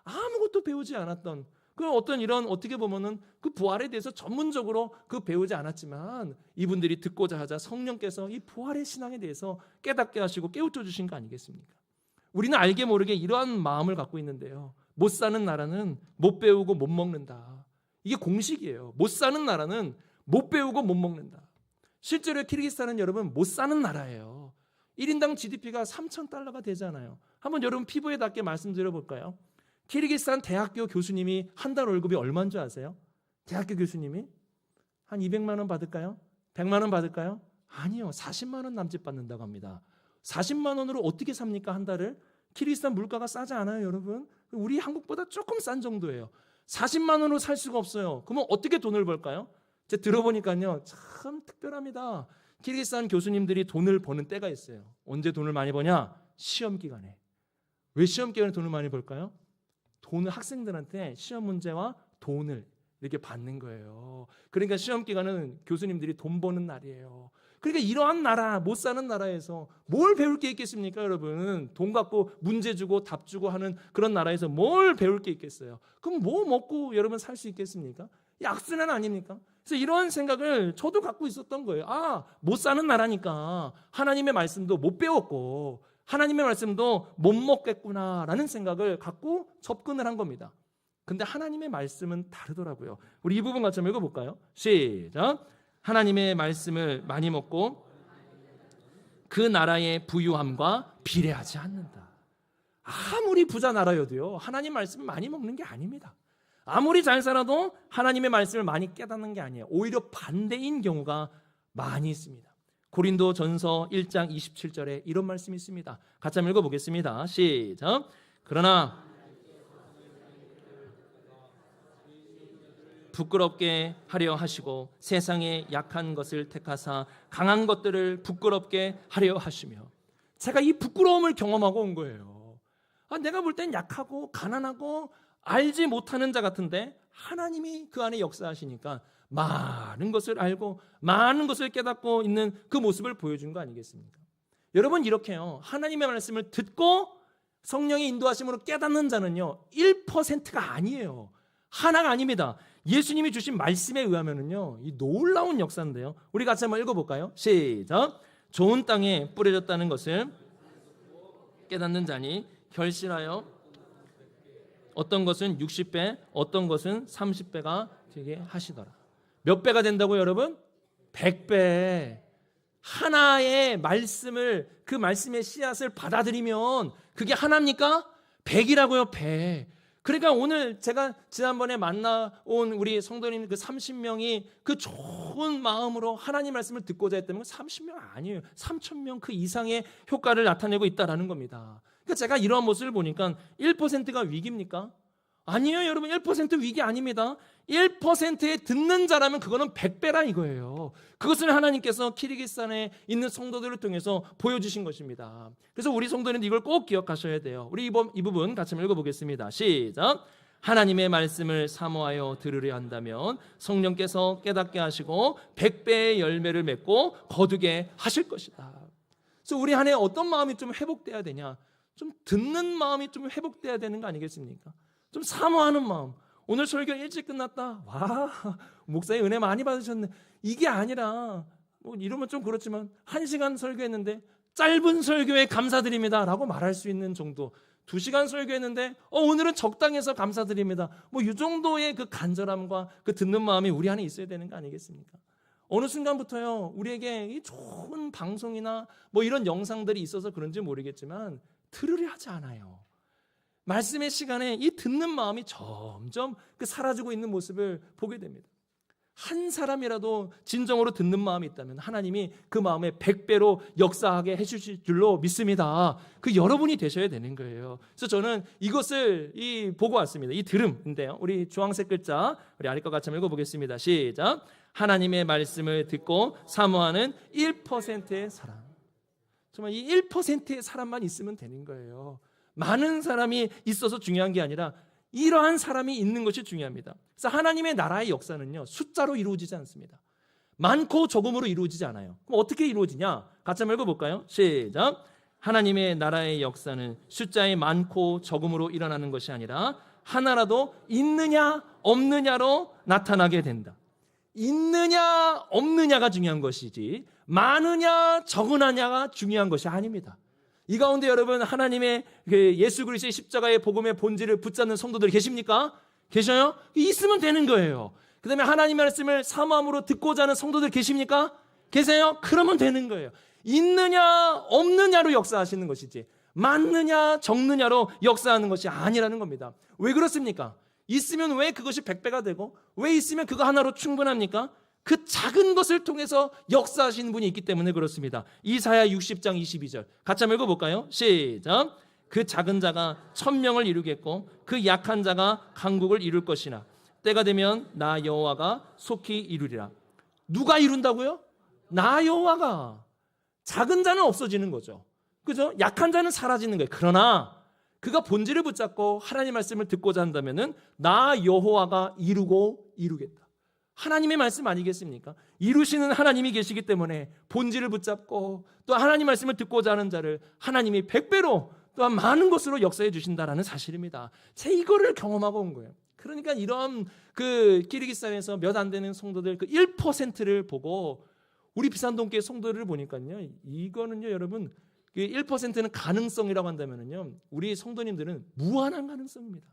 아무것도 배우지 않았던 그 어떤 이런 어떻게 보면은 그 부활에 대해서 전문적으로 배우지 않았지만 이분들이 듣고자 하자 성령께서 이 부활의 신앙에 대해서 깨닫게 하시고 깨우쳐 주신 거 아니겠습니까? 우리는 알게 모르게 이러한 마음을 갖고 있는데요. 못 사는 나라는 못 배우고 못 먹는다. 이게 공식이에요. 못 사는 나라는 못 배우고 못 먹는다. 실제로 키르기스탄은 여러분 못 사는 나라예요. 1인당 GDP가 3,000달러가 되잖아요. 한번 여러분 피부에 닿게 말씀드려볼까요? 키르기스탄 대학교 교수님이 한 달 월급이 얼마인 줄 아세요? 대학교 교수님이 한 200만 원 받을까요? 100만 원 받을까요? 아니요. 40만 원 남짓 받는다고 합니다. 40만 원으로 어떻게 삽니까? 한 달을? 키르기스탄 물가가 싸지 않아요, 여러분? 우리 한국보다 조금 싼 정도예요. 40만 원으로 살 수가 없어요. 그러면 어떻게 돈을 벌까요? 제가 들어보니까요, 참 특별합니다. 키르기스탄 교수님들이 돈을 버는 때가 있어요. 언제 돈을 많이 버냐? 시험 기간에. 왜 시험 기간에 돈을 많이 벌까요? 돈을 학생들한테 시험 문제와 돈을 이렇게 받는 거예요. 그러니까 시험 기간은 교수님들이 돈 버는 날이에요. 그러니까 이러한 나라, 못 사는 나라에서 뭘 배울 게 있겠습니까, 여러분? 돈 갖고 문제 주고 답 주고 하는 그런 나라에서 뭘 배울 게 있겠어요? 그럼 뭐 먹고 여러분 살 수 있겠습니까? 악순환 아닙니까? 그래서 이런 생각을 저도 갖고 있었던 거예요. 아, 못 사는 나라니까 하나님의 말씀도 못 배웠고 하나님의 말씀도 못 먹겠구나라는 생각을 갖고 접근을 한 겁니다. 근데 하나님의 말씀은 다르더라고요. 우리 이 부분 같이 한번 읽어볼까요? 시작. 하나님의 말씀을 많이 먹고 그 나라의 부유함과 비례하지 않는다. 아무리 부자 나라여도요, 하나님 말씀을 많이 먹는 게 아닙니다. 아무리 잘 살아도 하나님의 말씀을 많이 깨닫는 게 아니에요. 오히려 반대인 경우가 많이 있습니다. 고린도 전서 1장 27절에 이런 말씀이 있습니다. 같이 한번 읽어보겠습니다. 시작. 그러나 부끄럽게 하려 하시고 세상에 약한 것을 택하사 강한 것들을 부끄럽게 하려 하시며. 제가 이 부끄러움을 경험하고 온 거예요. 내가 볼 땐 약하고 가난하고 알지 못하는 자 같은데 하나님이 그 안에 역사하시니까 많은 것을 알고 많은 것을 깨닫고 있는 그 모습을 보여준 거 아니겠습니까? 여러분, 이렇게요, 하나님의 말씀을 듣고 성령의 인도하심으로 깨닫는 자는요 1%가 아니에요. 하나가 아닙니다. 예수님이 주신 말씀에 의하면은요, 이 놀라운 역사인데요. 우리 같이 한번 읽어볼까요? 시작. 좋은 땅에 뿌려졌다는 것을 깨닫는 자니 결실하여 어떤 것은 60배, 어떤 것은 30배가 되게 하시더라. 몇 배가 된다고요, 여러분? 100배. 하나의 말씀을, 그 말씀의 씨앗을 받아들이면 그게 하나입니까? 100이라고요, 100. 그러니까 오늘 제가 지난번에 만나온 우리 성도님 그 30명이 그 좋은 마음으로 하나님 말씀을 듣고자 했다면 30명 아니에요. 3,000명 그 이상의 효과를 나타내고 있다라는 겁니다. 그러니까 제가 이러한 모습을 보니까 1%가 위기입니까? 아니에요, 여러분. 1% 위기 아닙니다. 1%에 듣는 자라면 그거는 100배라 이거예요. 그것을 하나님께서 키르기스탄에 있는 성도들을 통해서 보여주신 것입니다. 그래서 우리 성도는 이걸 꼭 기억하셔야 돼요. 우리 이 부분 같이 한번 읽어보겠습니다. 시작. 하나님의 말씀을 사모하여 들으려 한다면 성령께서 깨닫게 하시고 100배의 열매를 맺고 거두게 하실 것이다. 그래서 우리 안에 어떤 마음이 좀 회복돼야 되냐? 좀 듣는 마음이 좀 회복돼야 되는 거 아니겠습니까? 좀 사모하는 마음. 오늘 설교 일찍 끝났다. 와, 목사님 은혜 많이 받으셨네. 이게 아니라 뭐 이러면 좀 그렇지만 1시간 설교했는데 짧은 설교에 감사드립니다 라고 말할 수 있는 정도. 2시간 설교했는데 오늘은 적당해서 감사드립니다. 뭐 이 정도의 그 간절함과 그 듣는 마음이 우리 안에 있어야 되는 거 아니겠습니까? 어느 순간부터요, 우리에게 이 좋은 방송이나 뭐 이런 영상들이 있어서 그런지 모르겠지만 들으려 하지 않아요. 말씀의 시간에 이 듣는 마음이 점점 그 사라지고 있는 모습을 보게 됩니다. 한 사람이라도 진정으로 듣는 마음이 있다면 하나님이 그 마음에 100배로 역사하게 해주실 줄로 믿습니다. 그 여러분이 되셔야 되는 거예요. 그래서 저는 이것을 보고 왔습니다. 이 들음인데요. 우리 주황색 글자 우리 아래 것 같이 한번 읽어보겠습니다. 시작. 하나님의 말씀을 듣고 사모하는 1%의 사람. 정말 이 1%의 사람만 있으면 되는 거예요. 많은 사람이 있어서 중요한 게 아니라 이러한 사람이 있는 것이 중요합니다. 그래서 하나님의 나라의 역사는요, 숫자로 이루어지지 않습니다. 많고 적음으로 이루어지지 않아요. 그럼 어떻게 이루어지냐? 같이 한번 읽어볼까요? 시작. 하나님의 나라의 역사는 숫자의 많고 적음으로 일어나는 것이 아니라 하나라도 있느냐 없느냐로 나타나게 된다. 있느냐 없느냐가 중요한 것이지 많으냐 적으냐가 중요한 것이 아닙니다. 이 가운데 여러분 하나님의 그 예수 그리스도의 십자가의 복음의 본질을 붙잡는 성도들 계십니까? 계셔요? 있으면 되는 거예요. 그 다음에 하나님의 말씀을 사모함으로 듣고자 하는 성도들 계십니까? 계세요? 그러면 되는 거예요. 있느냐 없느냐로 역사하시는 것이지 많느냐 적느냐로 역사하는 것이 아니라는 겁니다. 왜 그렇습니까? 있으면 왜 그것이 100배가 되고 왜 있으면 그거 하나로 충분합니까? 그 작은 것을 통해서 역사하시는 분이 있기 때문에 그렇습니다. 이사야 60장 22절 같이 한번 읽어볼까요? 시작. 그 작은 자가 1000명을 이루겠고 그 약한 자가 강국을 이룰 것이나 때가 되면 나 여호와가 속히 이루리라. 누가 이룬다고요? 나 여호와가. 작은 자는 없어지는 거죠. 그죠? 약한 자는 사라지는 거예요. 그러나 그가 본질을 붙잡고 하나님의 말씀을 듣고자 한다면은 나 여호와가 이루고 이루겠다. 하나님의 말씀 아니겠습니까? 이루시는 하나님이 계시기 때문에 본질을 붙잡고 또 하나님 말씀을 듣고자 하는 자를 하나님이 100배로 또한 많은 것으로 역사해 주신다라는 사실입니다. 제가 이거를 경험하고 온 거예요. 그러니까 이런 그 키르기스탄에서 몇 안 되는 성도들 그 1%를 보고 우리 비산동교회 성도들을 보니까요. 이거는요, 여러분, 그 1%는 가능성이라고 한다면은요. 우리 성도님들은 무한한 가능성입니다.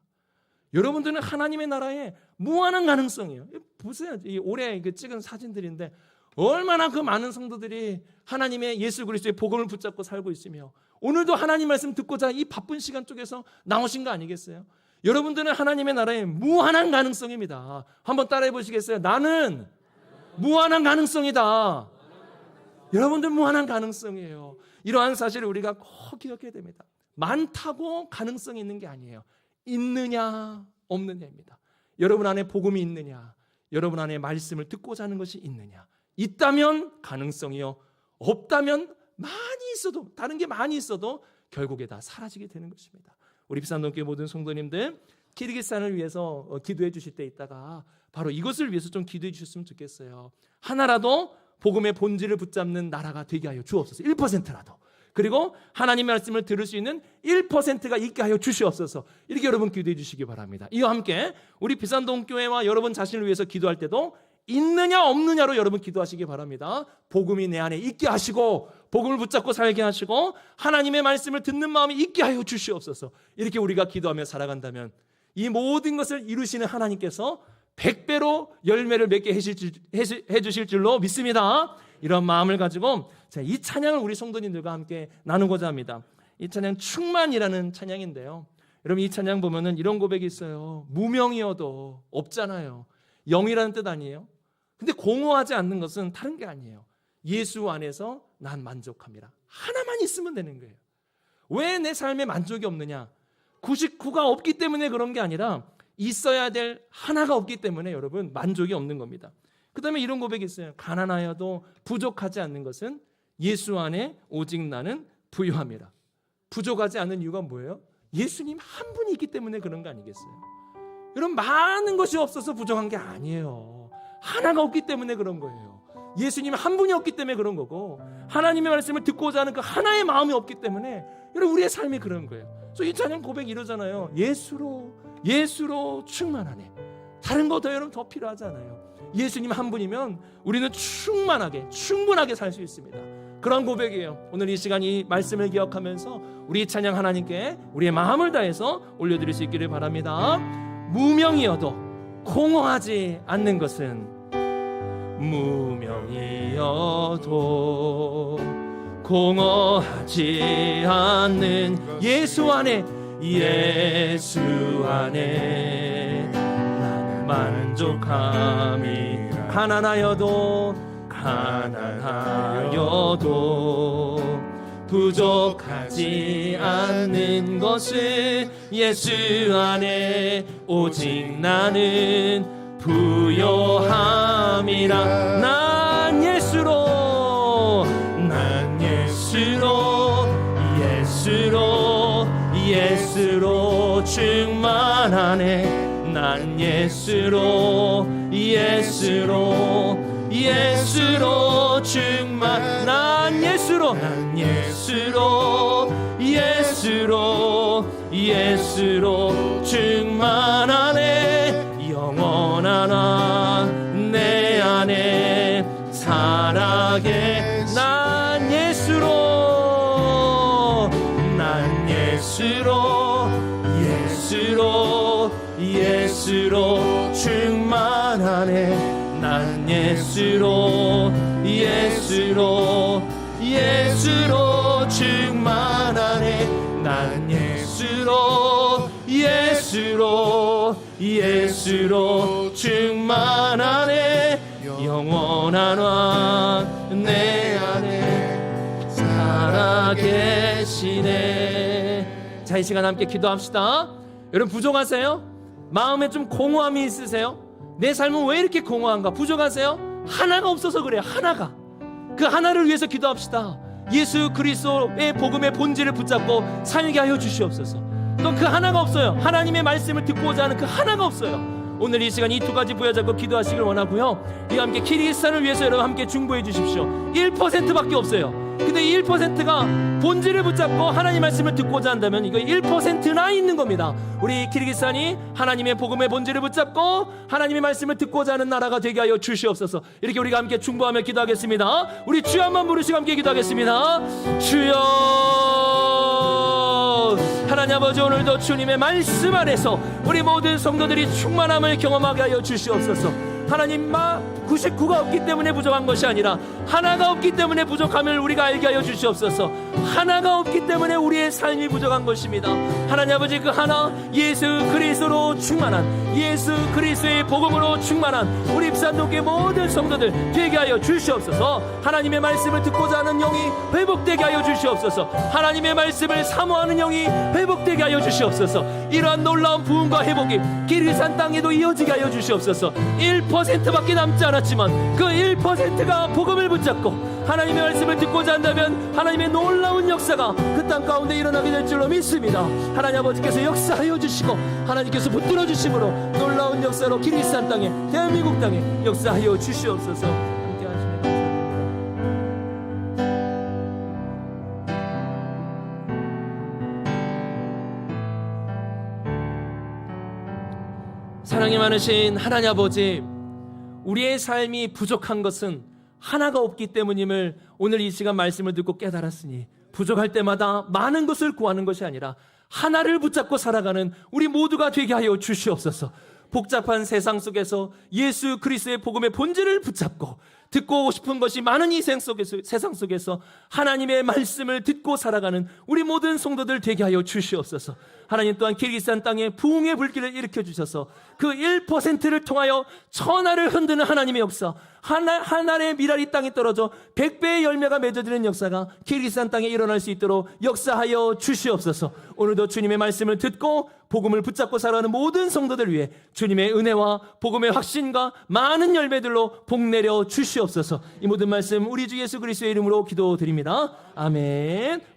여러분들은 하나님의 나라에 무한한 가능성이에요. 보세요. 올해 찍은 사진들인데 얼마나 그 많은 성도들이 하나님의 예수 그리스도의 복음을 붙잡고 살고 있으며 오늘도 하나님 말씀 듣고자 이 바쁜 시간 쪽에서 나오신 거 아니겠어요? 여러분들은 하나님의 나라에 무한한 가능성입니다. 한번 따라해 보시겠어요? 나는 무한한 가능성이다. 여러분들 무한한 가능성이에요. 이러한 사실을 우리가 꼭 기억해야 됩니다. 많다고 가능성이 있는 게 아니에요. 있느냐 없느냐입니다. 여러분 안에 복음이 있느냐, 여러분 안에 말씀을 듣고자 하는 것이 있느냐. 있다면 가능성이요, 없다면 많이 있어도, 다른 게 많이 있어도 결국에 다 사라지게 되는 것입니다. 우리 비산동교회 모든 성도님들 키르기스탄을 위해서 기도해 주실 때 있다가 바로 이것을 위해서 좀 기도해 주셨으면 좋겠어요. 하나라도 복음의 본질을 붙잡는 나라가 되게 하여 주옵소서. 1%라도. 그리고 하나님의 말씀을 들을 수 있는 1%가 있게 하여 주시옵소서. 이렇게 여러분 기도해 주시기 바랍니다. 이와 함께 우리 비산동교회와 여러분 자신을 위해서 기도할 때도 있느냐 없느냐로 여러분 기도하시기 바랍니다. 복음이 내 안에 있게 하시고 복음을 붙잡고 살게 하시고 하나님의 말씀을 듣는 마음이 있게 하여 주시옵소서. 이렇게 우리가 기도하며 살아간다면 이 모든 것을 이루시는 하나님께서 100배로 열매를 맺게 해주실 줄로 믿습니다. 이런 마음을 가지고 이 찬양을 우리 성도님들과 함께 나누고자 합니다. 이 찬양 충만이라는 찬양인데요. 여러분 이 찬양 보면은 이런 고백이 있어요. 무명이어도 없잖아요. 영이라는 뜻 아니에요? 근데 공허하지 않는 것은 다른 게 아니에요. 예수 안에서 난 만족합니다. 하나만 있으면 되는 거예요. 왜 내 삶에 만족이 없느냐? 99가 없기 때문에 그런 게 아니라 있어야 될 하나가 없기 때문에 여러분 만족이 없는 겁니다. 그 다음에 이런 고백이 있어요. 가난하여도 부족하지 않는 것은 예수 안에 오직 나는 부유함이라. 부족하지 않는 이유가 뭐예요? 예수님 한 분이 있기 때문에 그런 거 아니겠어요? 여러분 많은 것이 없어서 부족한 게 아니에요. 하나가 없기 때문에 그런 거예요. 예수님 한 분이 없기 때문에 그런 거고 하나님의 말씀을 듣고자 하는 그 하나의 마음이 없기 때문에 여러분 우리의 삶이 그런 거예요. 그래서 이 찬양 고백 이러잖아요. 예수로 충만하네. 다른 거 더 여러분 더 필요하잖아요. 예수님 한 분이면 우리는 충분하게 살 수 있습니다. 그런 고백이에요. 오늘 이 시간 이 말씀을 기억하면서 우리 찬양 하나님께 우리의 마음을 다해서 올려드릴 수 있기를 바랍니다. 무명이어도 공허하지 않는 것은 무명이어도 공허하지 않는 예수 안에 나는 만족함이 가난하여도 부족하지 않는 것은 예수 안에 오직 나는 부요함이라. 난 예수로 충만하네. 난 예수로 충만. 난 예수로 충만하네. 영원한 내 안에 살아게. 난 예수로 예수로 충만하네. 난 예수로 충만하네. 난 예수로 충만하네. 영원한 왕 내 안에 살아계시네. 자, 이 시간 함께 기도합시다. 여러분, 부족하세요? 마음에 좀 공허함이 있으세요? 내 삶은 왜 이렇게 공허한가? 부족하세요? 하나가 없어서 그래요. 하나가. 그 하나를 위해서 기도합시다. 예수 그리스도의 복음의 본질을 붙잡고 살게 하여 주시옵소서. 또 그 하나가 없어요. 하나님의 말씀을 듣고자 하는 그 하나가 없어요. 오늘 이 시간 이 두 가지 부여잡고 기도하시길 원하고요. 이와 함께 키르기스탄을 위해서 여러분 함께 중보해 주십시오. 1%밖에 없어요. 근데 이 1%가 본질을 붙잡고 하나님 말씀을 듣고자 한다면 이거 1%나 있는 겁니다. 우리 키르기스탄이 하나님의 복음의 본질을 붙잡고 하나님의 말씀을 듣고자 하는 나라가 되게 하여 주시옵소서. 이렇게 우리가 함께 중보하며 기도하겠습니다. 우리 주여 한번 부르시고 함께 기도하겠습니다. 주여, 하나님 아버지, 오늘도 주님의 말씀 안에서 우리 모든 성도들이 충만함을 경험하게 하여 주시옵소서. 하나님, 99가 없기 때문에 부족한 것이 아니라 하나가 없기 때문에 부족함을 우리가 알게 하여 주시옵소서. 하나가 없기 때문에 우리의 삶이 부족한 것입니다. 하나님 아버지, 그 하나 예수 그리스도로 충만한, 예수 그리스도의 복음으로 충만한 우리 입산동교의 모든 성도들 되게 하여 주시옵소서. 하나님의 말씀을 듣고자 하는 영이 회복되게 하여 주시옵소서. 하나님의 말씀을 사모하는 영이 회복되게 하여 주시옵소서. 이러한 놀라운 부흥과 회복이 키르기스탄 땅에도 이어지게 하여 주시옵소서. 1%밖에 남지 않았지만 그 1%가 복음을 붙잡고 하나님의 말씀을 듣고자 한다면 하나님의 놀라운 역사가 그 땅 가운데 일어나게 될 줄로 믿습니다. 하나님 아버지께서 역사하여 주시고 하나님께서 붙들어 주심으로 놀라운 역사로 키르기스탄 땅에, 대한민국 땅에 역사하여 주시옵소서. 함께 하시면 감사합니다. 사랑이 많으신 하나님 아버지, 우리의 삶이 부족한 것은 하나가 없기 때문임을 오늘 이 시간 말씀을 듣고 깨달았으니, 부족할 때마다 많은 것을 구하는 것이 아니라 하나를 붙잡고 살아가는 우리 모두가 되게 하여 주시옵소서. 복잡한 세상 속에서 예수 그리스도의 복음의 본질을 붙잡고 듣고 싶은 것이 많은 이 세상 속에서 하나님의 말씀을 듣고 살아가는 우리 모든 성도들 되게 하여 주시옵소서. 하나님 또한 키르기스탄 땅에 부흥의 불길을 일으켜 주셔서 그 1%를 통하여 천하를 흔드는 하나님의 역사, 하나의 미랄이 땅에 떨어져 100배의 열매가 맺어지는 역사가 키르기스탄 땅에 일어날 수 있도록 역사하여 주시옵소서. 오늘도 주님의 말씀을 듣고 복음을 붙잡고 살아가는 모든 성도들 위해 주님의 은혜와 복음의 확신과 많은 열매들로 복내려 주시옵소서. 이 모든 말씀 우리 주 예수 그리스도의 이름으로 기도드립니다. 아멘.